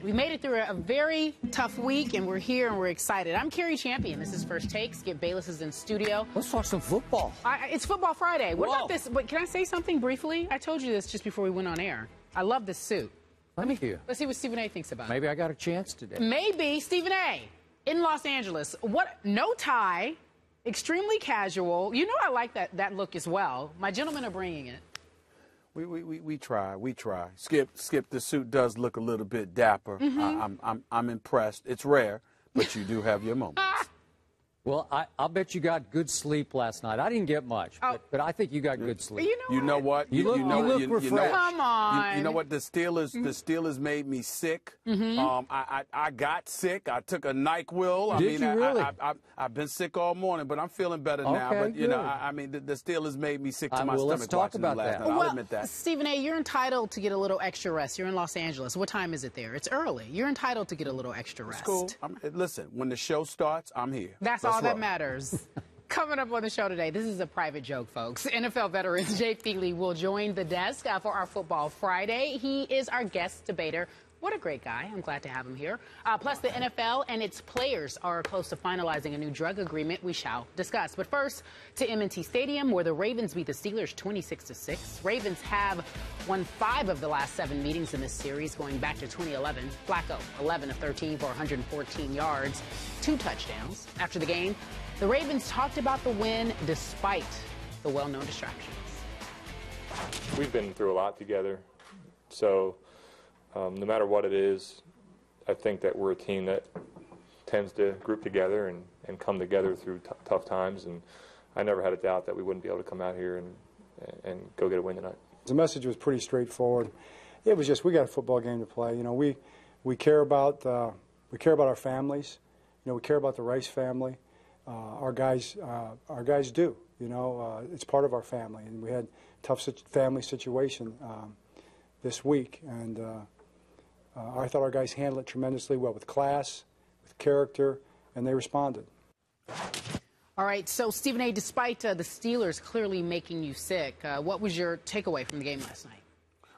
We made it through a very tough week, and we're here and we're excited. I'm Carrie Champion. This is First Take. Skip Bayless is in studio. Let's talk some football. It's Football Friday. What about this? Can I say something briefly? I told you this just before we went on air. I love this suit. Let me hear. Let's see what Stephen A. thinks about it. Maybe I got a chance today. Maybe Stephen A. in Los Angeles. No tie, extremely casual. You know I like that look as well. My gentlemen are bringing it. We try. Skip, the suit does look a little bit dapper. I'm impressed. It's rare, but you do have your moments. Well, I'll bet you got good sleep last night. I didn't get much, but I think you got good sleep. You know what? You look refreshed. Come on. You know what? The Steelers made me sick. I got sick. I took a NyQuil. Did you really? I've been sick all morning, but I'm feeling better now. But you know, I mean, the Steelers made me sick to my stomach. Let's talk about that. I'll admit that. Stephen A., you're entitled to get a little extra rest. You're in Los Angeles. What time is it there? It's early. You're entitled to get a little extra rest. It's cool. Listen, when the show starts, I'm here. That's all that matters. Coming up on the show today, this is a private joke, folks. NFL veteran Jay Feely will join the desk for our Football Friday. He is our guest debater. What a great guy. I'm glad to have him here. Plus, the NFL and its players are close to finalizing a new drug agreement we shall discuss. But first, to M&T Stadium, where the Ravens beat the Steelers 26-6. Ravens have won 5 of the last 7 meetings in this series, going back to 2011. Flacco, 11 of 13 for 114 yards, 2 touchdowns. After the game, the Ravens talked about the win despite the well-known distractions. We've been through a lot together, so no matter what it is, I think that we're a team that tends to group together and come together through tough times, and I never had a doubt that we wouldn't be able to come out here and go get a win tonight. The message was pretty straightforward. It was just, we got a football game to play. You know, we care about our families. You know, we care about the Rice family. Our guys do. You know, it's part of our family, and we had a tough family situation this week, and I thought our guys handled it tremendously well, with class, with character, and they responded. All right, so Stephen A., despite the Steelers clearly making you sick, what was your takeaway from the game last night?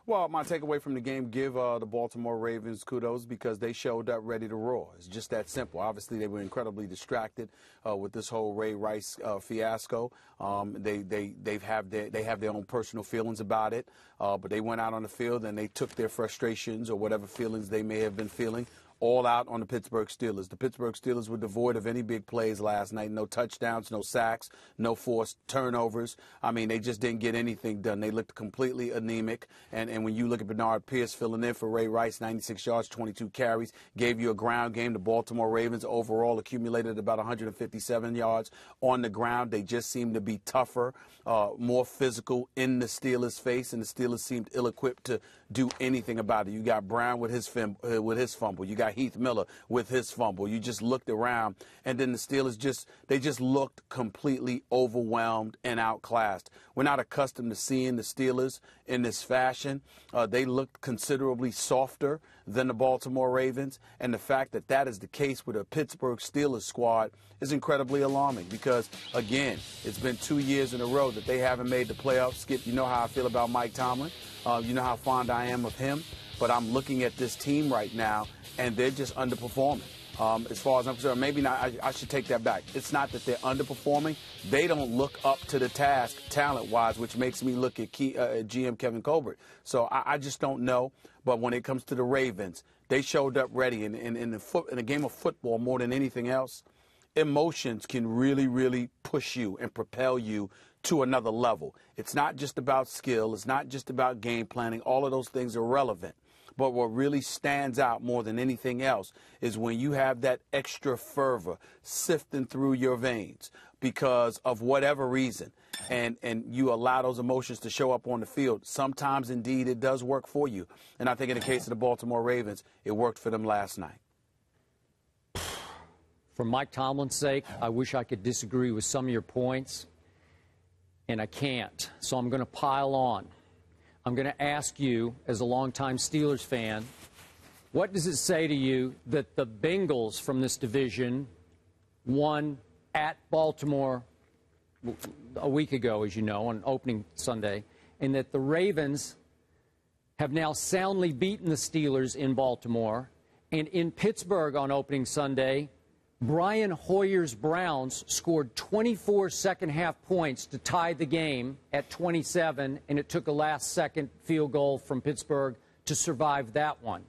Well, my takeaway from the game, give the Baltimore Ravens kudos because they showed up ready to roar. It's just that simple. Obviously, they were incredibly distracted with this whole Ray Rice fiasco. They have their own personal feelings about it, but they went out on the field and they took their frustrations or whatever feelings they may have been feeling all out on the Pittsburgh Steelers. The Pittsburgh Steelers were devoid of any big plays last night. No touchdowns, no sacks, no forced turnovers. I mean, they just didn't get anything done. They looked completely anemic. And when you look at Bernard Pierce filling in for Ray Rice, 96 yards, 22 carries, gave you a ground game. The Baltimore Ravens overall accumulated about 157 yards on the ground. They just seemed to be tougher, more physical in the Steelers' face, and the Steelers seemed ill-equipped to do anything about it. You got Brown with his fumble. You got Heath Miller with his fumble. You just looked around, and then the Steelers just looked completely overwhelmed and outclassed. We're not accustomed to seeing the Steelers in this fashion. They looked considerably softer than the Baltimore Ravens, and the fact that that is the case with a Pittsburgh Steelers squad is incredibly alarming because, again, it's been 2 years in a row that they haven't made the playoffs. Skip, you know how I feel about Mike Tomlin. You know how fond I am of him, but I'm looking at this team right now, and they're just underperforming. As far as I'm concerned, maybe not. I should take that back. It's not that they're underperforming. They don't look up to the task talent-wise, which makes me look at GM Kevin Colbert. So I just don't know. But when it comes to the Ravens, they showed up ready. In a game of football, more than anything else, emotions can really, really push you and propel you to another level. It's not just about skill. It's not just about game planning. All of those things are relevant. But what really stands out more than anything else is when you have that extra fervor sifting through your veins because of whatever reason, and you allow those emotions to show up on the field. Sometimes, indeed, it does work for you. And I think in the case of the Baltimore Ravens, it worked for them last night. For Mike Tomlin's sake, I wish I could disagree with some of your points, and I can't. So I'm going to pile on. I'm going to ask you, as a longtime Steelers fan, what does it say to you that the Bengals from this division won at Baltimore a week ago, as you know, on opening Sunday, and that the Ravens have now soundly beaten the Steelers in Baltimore, And in Pittsburgh on opening Sunday, Brian Hoyer's Browns scored 24 second-half points to tie the game at 27, and it took a last-second field goal from Pittsburgh to survive that one.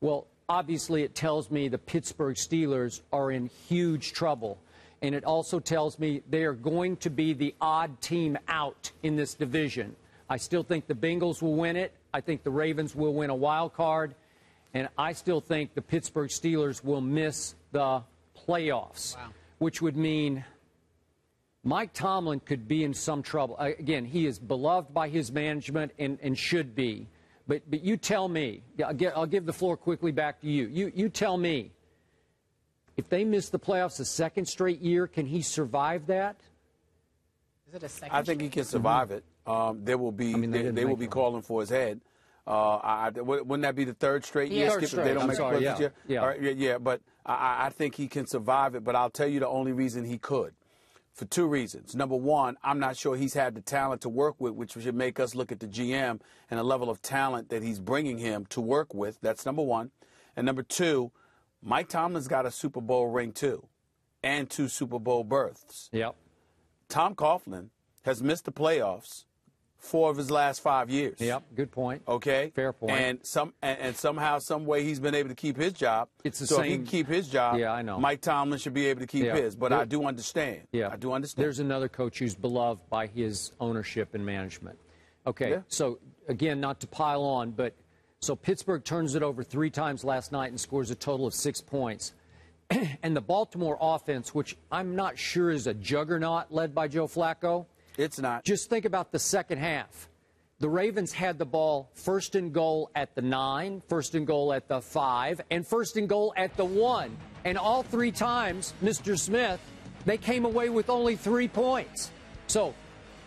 Well, obviously it tells me the Pittsburgh Steelers are in huge trouble, and it also tells me they are going to be the odd team out in this division. I still think the Bengals will win it. I think the Ravens will win a wild card. And I still think the Pittsburgh Steelers will miss the playoffs, which would mean Mike Tomlin could be in some trouble. Again, he is beloved by his management and should be. But you tell me, I'll give the floor quickly back to you. You tell me, if they miss the playoffs a second straight year, can he survive that? Is it a second? I think he can survive it. There will be they will be calling for his head. Wouldn't that be the third straight year? Third straight. They don't make sorry, the year? yeah. All right, yeah. But I think he can survive it. But I'll tell you the only reason he could, for two reasons. Number one, I'm not sure he's had the talent to work with, which should make us look at the GM and the level of talent that he's bringing him to work with. That's number one. And number two, Mike Tomlin's got a Super Bowl ring too, and 2 Super Bowl berths. Yep. Tom Coughlin has missed the playoffs 4 of his last 5 years. Yep, good point. Okay? Fair point. And somehow, some way, he's been able to keep his job. It's the so same. if he can keep his job, Yeah, I know. Mike Tomlin should be able to keep his. But I do understand. Yeah. I do understand. There's another coach who's beloved by his ownership and management. Okay, Yeah. so again, not to pile on, but so Pittsburgh turns it over 3 times last night and scores a total of 6 points. And the Baltimore offense, which I'm not sure is a juggernaut led by Joe Flacco. It's not. Just think about the second half. The Ravens had the ball first and goal at the 9, first and goal at the 5, and first and goal at the 1. And all 3 times, Mr. Smith, they came away with only 3 points. So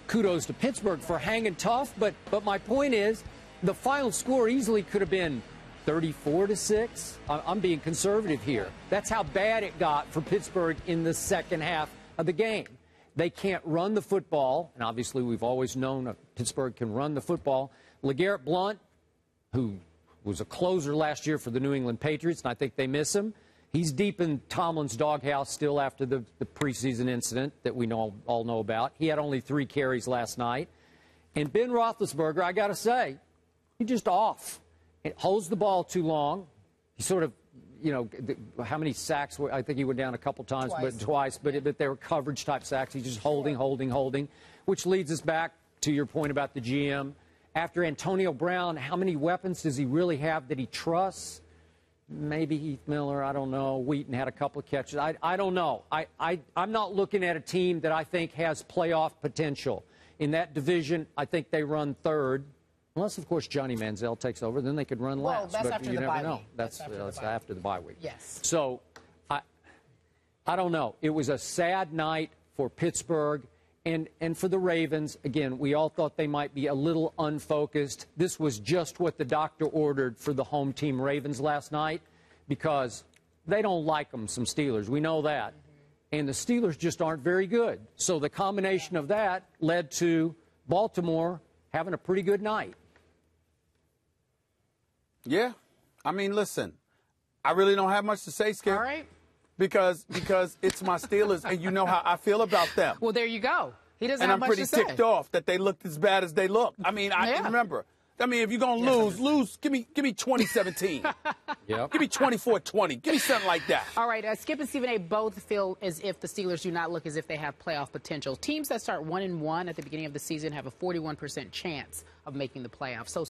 kudos to Pittsburgh for hanging tough. But my point is, the final score easily could have been 34-6. I'm being conservative here. That's how bad it got for Pittsburgh in the second half of the game. They can't run the football, and obviously we've always known Pittsburgh can run the football. LeGarrette Blount, who was a closer last year for the New England Patriots, and I think they miss him. He's deep in Tomlin's doghouse still after the preseason incident that we all know about. He had only 3 carries last night. And Ben Roethlisberger, I got to say, he's just off. It holds the ball too long. He sort of, how many sacks? I think he went down a couple times, twice. But they were coverage-type sacks. He's just holding, which leads us back to your point about the GM. After Antonio Brown, how many weapons does he really have that he trusts? Maybe Heath Miller, I don't know. Wheaton had a couple of catches. I don't know. I'm not looking at a team that I think has playoff potential. In that division, I think they run 3rd. Unless, of course, Johnny Manziel takes over, then they could run last. That's but after you the never bye know. week. That's after the bye week. Yes. So, I don't know. It was a sad night for Pittsburgh and for the Ravens. Again, we all thought they might be a little unfocused. This was just what the doctor ordered for the home team Ravens last night because they don't like them, some Steelers. We know that. And the Steelers just aren't very good. So the combination of that led to Baltimore having a pretty good night. Yeah. I mean, listen, I really don't have much to say, Skip. All right. Because it's my Steelers, and you know how I feel about them. Well, there you go. He doesn't and have I'm much pretty to say. ticked off that they looked as bad as they look. I mean, I remember. I mean, if you're going to lose, give me 2017. Yep. Give me 24-20. Give me something like that. All right, Skip and Stephen A. both feel as if the Steelers do not look as if they have playoff potential. Teams that start 1-1 at the beginning of the season have a 41% chance of making the playoffs. So